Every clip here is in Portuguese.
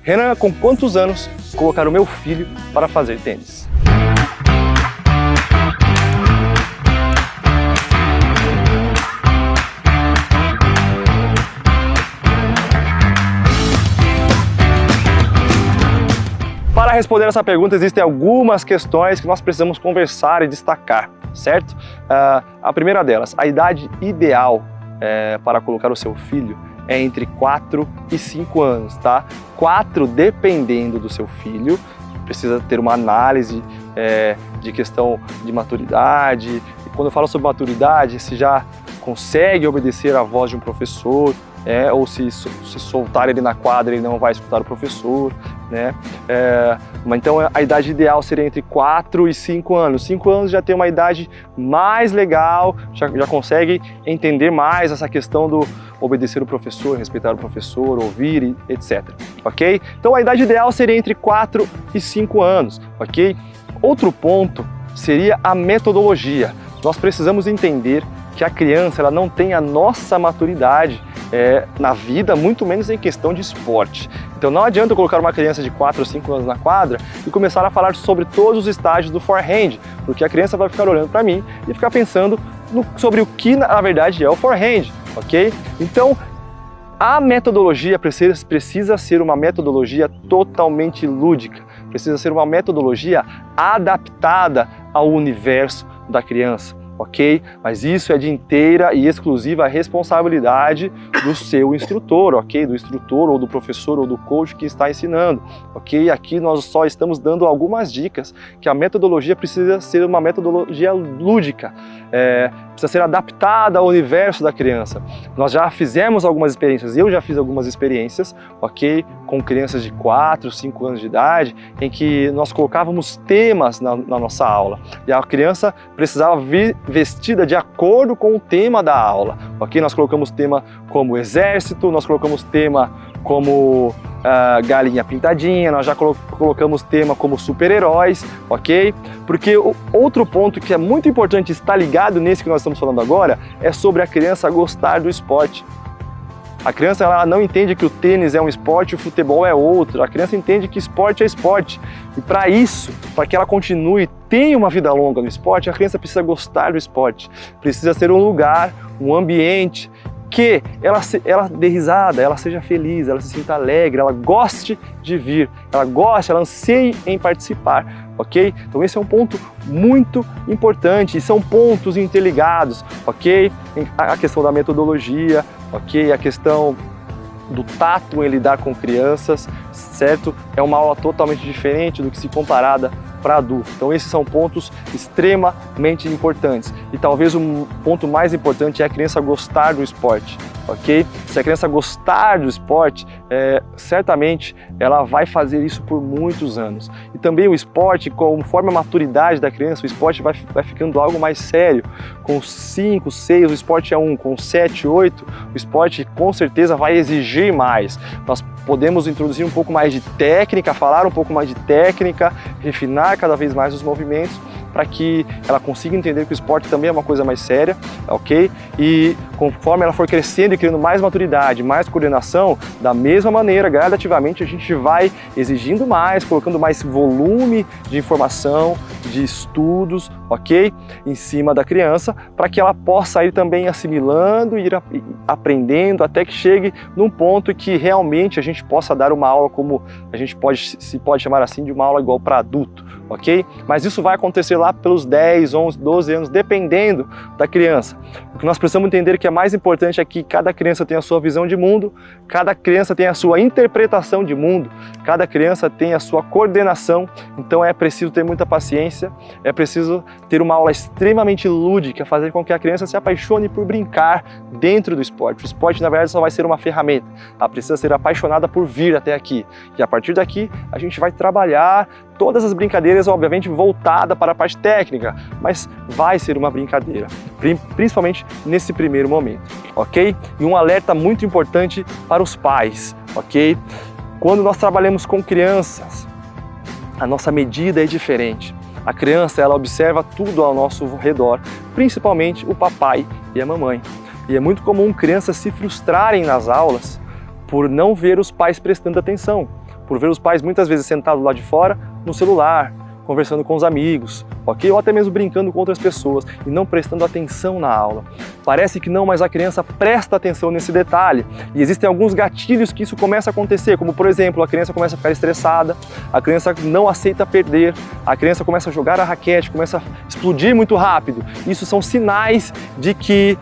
Renan, com quantos anos colocar o meu filho para fazer tênis? Para responder essa pergunta, existem algumas questões que nós precisamos conversar e destacar, certo? A primeira delas, a idade ideal para colocar o seu filho é entre 4 e 5 anos, tá? 4, dependendo do seu filho, precisa ter uma análise de questão de maturidade. E quando eu falo sobre maturidade, se já consegue obedecer à voz de um professor, ou se soltar ele na quadra, ele não vai escutar o professor, né? Então a idade ideal seria entre 4 e 5 anos. 5 anos já tem uma idade mais legal, já consegue entender mais essa questão do obedecer o professor, respeitar o professor, ouvir, etc. Ok? Então a idade ideal seria entre 4 e 5 anos, ok? Outro ponto seria a metodologia. Nós precisamos entender que a criança ela não tem a nossa maturidade na vida, muito menos em questão de esporte. Então não adianta eu colocar uma criança de 4 ou 5 anos na quadra e começar a falar sobre todos os estágios do forehand, porque a criança vai ficar olhando para mim e ficar pensando sobre o que na verdade é o forehand, ok? Então a metodologia precisa ser uma metodologia totalmente lúdica, precisa ser uma metodologia adaptada ao universo da criança. Ok? Mas isso é de inteira e exclusiva responsabilidade do seu instrutor, ok? Do instrutor ou do professor ou do coach que está ensinando, ok? Aqui nós só estamos dando algumas dicas que a metodologia precisa ser uma metodologia lúdica, precisa ser adaptada ao universo da criança. Nós já fizemos algumas experiências, eu já fiz algumas experiências, ok? Com crianças de 4, 5 anos de idade, em que nós colocávamos temas na nossa aula e a criança precisava vir vestida de acordo com o tema da aula, ok? Nós colocamos tema como exército, nós colocamos tema como galinha pintadinha, nós já colocamos tema como super-heróis, ok? Porque outro ponto que é muito importante estar ligado nesse que nós estamos falando agora é sobre a criança gostar do esporte. A criança ela não entende que o tênis é um esporte e o futebol é outro. A criança entende que esporte é esporte. E para isso, para que ela continue, tenha uma vida longa no esporte, a criança precisa gostar do esporte. Precisa ser um lugar, um ambiente que ela dê risada, ela seja feliz, ela se sinta alegre, ela goste de vir, ela anseie em participar, ok? Então esse é um ponto muito importante e são pontos interligados, ok? A questão da metodologia, ok? A questão do tato em lidar com crianças, certo? É uma aula totalmente diferente do que se comparada para adulto. Então esses são pontos extremamente importantes. E talvez o ponto mais importante é a criança gostar do esporte, ok? Se a criança gostar do esporte, certamente ela vai fazer isso por muitos anos. E também o esporte, conforme a maturidade da criança, o esporte vai ficando algo mais sério. Com 5, 6, o esporte é 1, com 7, 8, o esporte com certeza vai exigir mais. Nós podemos introduzir um pouco mais de técnica, falar um pouco mais de técnica, refinar cada vez mais os movimentos para que ela consiga entender que o esporte também é uma coisa mais séria, ok? E conforme ela for crescendo e criando mais maturidade, mais coordenação, da mesma maneira, gradativamente, a gente vai exigindo mais, colocando mais volume de informação, de estudos, ok? Em cima da criança, para que ela possa ir também assimilando, ir aprendendo, até que chegue num ponto que realmente a gente possa dar uma aula como a gente se pode chamar assim de uma aula igual para adulto, ok? Mas isso vai acontecer lá pelos 10, 11, 12 anos, dependendo da criança. O que nós precisamos entender que é mais importante é que cada criança tem a sua visão de mundo, cada criança tem a sua interpretação de mundo, cada criança tem a sua coordenação, então é preciso ter muita paciência, é preciso ter uma aula extremamente lúdica, fazer com que a criança se apaixone por brincar dentro do esporte. O esporte, na verdade, só vai ser uma ferramenta, ela precisa ser apaixonada por vir até aqui, e a partir daqui a gente vai trabalhar todas as brincadeiras, obviamente, voltada para a parte técnica, mas vai ser uma brincadeira, principalmente nesse primeiro momento, ok? E um alerta muito importante para os pais, ok? Quando nós trabalhamos com crianças, a nossa medida é diferente. A criança, ela observa tudo ao nosso redor, principalmente o papai e a mamãe. E é muito comum crianças se frustrarem nas aulas por não ver os pais prestando atenção. por ver os pais muitas vezes sentados lá de fora no celular, conversando com os amigos, ok? Ou até mesmo brincando com outras pessoas e não prestando atenção na aula. Parece que não, mas a criança presta atenção nesse detalhe. E existem alguns gatilhos que isso começa a acontecer, como por exemplo, a criança começa a ficar estressada, a criança não aceita perder, a criança começa a jogar a raquete, começa a explodir muito rápido. Isso são sinais de que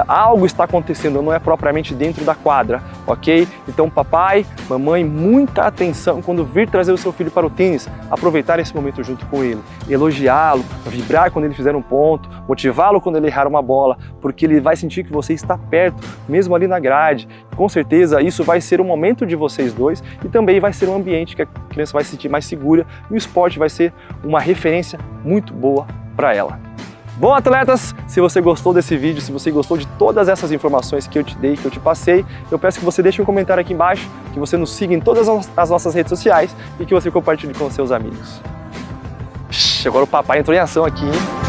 algo está acontecendo, não é propriamente dentro da quadra, ok? Então papai, mamãe, muita atenção quando vir trazer o seu filho para o tênis, aproveitar esse momento junto com ele, elogiá-lo, vibrar quando ele fizer um ponto, motivá-lo quando ele errar uma bola, porque ele vai sentir que você está perto, mesmo ali na grade. Com certeza isso vai ser um momento de vocês dois e também vai ser um ambiente que a criança vai se sentir mais segura e o esporte vai ser uma referência muito boa para ela. Bom, atletas, se você gostou desse vídeo, se você gostou de todas essas informações que eu te dei, que eu te passei, eu peço que você deixe um comentário aqui embaixo, que você nos siga em todas as nossas redes sociais e que você compartilhe com seus amigos. Agora o papai entrou em ação aqui, hein?